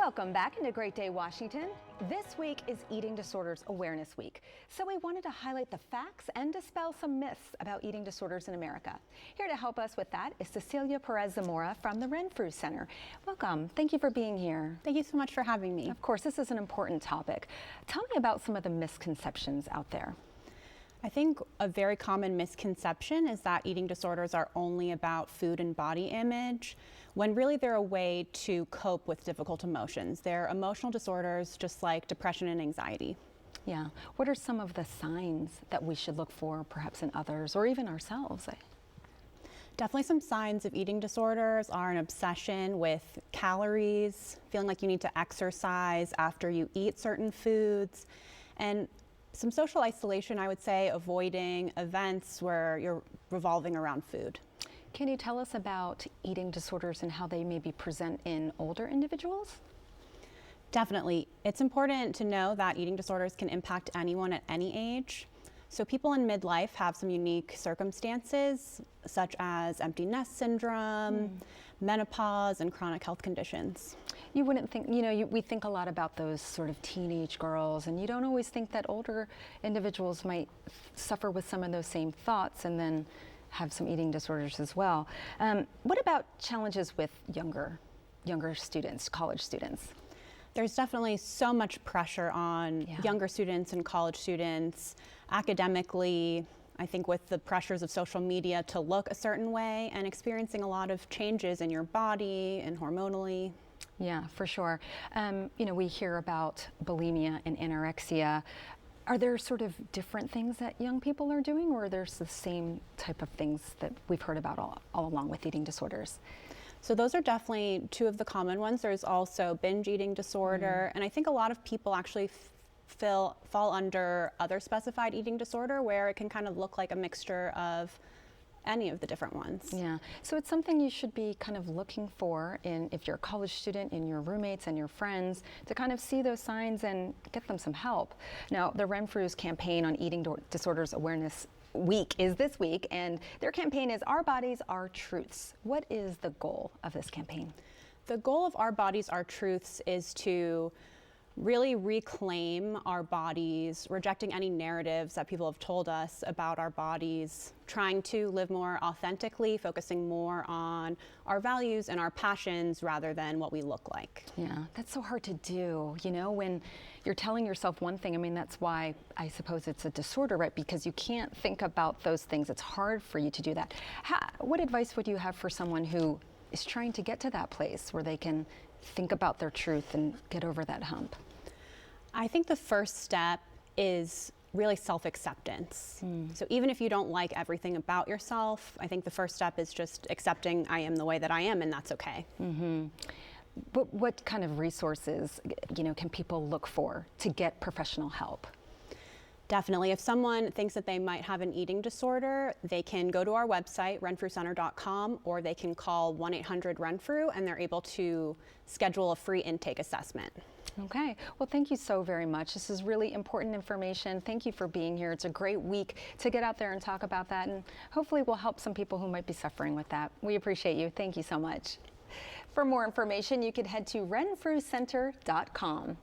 Welcome back into Great Day, Washington. This week is Eating Disorders Awareness Week, so we wanted to highlight the facts and dispel some myths about eating disorders in America. Here to help us with that is Cecilia Perez-Zamora from the Renfrew Center. Welcome. Thank you for being here. Thank you so much for having me. Of course, this is an important topic. Tell me about some of the misconceptions out there. I think a very common misconception is that eating disorders are only about food and body image, when really they're a way to cope with difficult emotions. They're emotional disorders just like depression and anxiety. Yeah. What are some of the signs that we should look for, perhaps in others or even ourselves? Definitely some signs of eating disorders are an obsession with calories, feeling like you need to exercise after you eat certain foods, and some social isolation, I would say, avoiding events where you're revolving around food. Can you tell us about eating disorders and how they maybe present in older individuals? Definitely. It's important to know that eating disorders can impact anyone at any age. So people in midlife have some unique circumstances, such as empty nest syndrome, menopause, and chronic health conditions. You wouldn't think, we think a lot about those sort of teenage girls, and you don't always think that older individuals might suffer with some of those same thoughts and then have some eating disorders as well. What about challenges with younger students, college students? There's definitely so much pressure on younger students and college students academically. I think with the pressures of social media to look a certain way and experiencing a lot of changes in your body and hormonally. Yeah, for sure. We hear about bulimia and anorexia. Are there sort of different things that young people are doing, or there's the same type of things that we've heard about all along with eating disorders? So those are definitely two of the common ones. There's also binge eating disorder, and I think a lot of people actually fall under other specified eating disorder, where it can kind of look like a mixture of any of the different ones. Yeah, so it's something you should be kind of looking for if you're a college student, in your roommates and your friends, to kind of see those signs and get them some help. Now, the Renfrew's campaign on Eating Disorders Awareness Week is this week, and their campaign is Our Bodies, Our Truths. What is the goal of this campaign? The goal of Our Bodies, Our Truths is to really reclaim our bodies, rejecting any narratives that people have told us about our bodies, trying to live more authentically, focusing more on our values and our passions rather than what we look like. Yeah, that's so hard to do, when you're telling yourself one thing. I mean, that's why I suppose it's a disorder, right? Because you can't think about those things. It's hard for you to do that. What advice would you have for someone who is trying to get to that place where they can think about their truth and get over that hump? I think the first step is really self-acceptance. So even if you don't like everything about yourself, I think the first step is just accepting I am the way that I am, and that's okay. But what kind of resources, can people look for to get professional help? Definitely. If someone thinks that they might have an eating disorder, they can go to our website, renfrewcenter.com, or they can call 1-800-RENFREW, and they're able to schedule a free intake assessment. Okay. Well, thank you so very much. This is really important information. Thank you for being here. It's a great week to get out there and talk about that, and hopefully we'll help some people who might be suffering with that. We appreciate you. Thank you so much. For more information, you can head to renfrewcenter.com.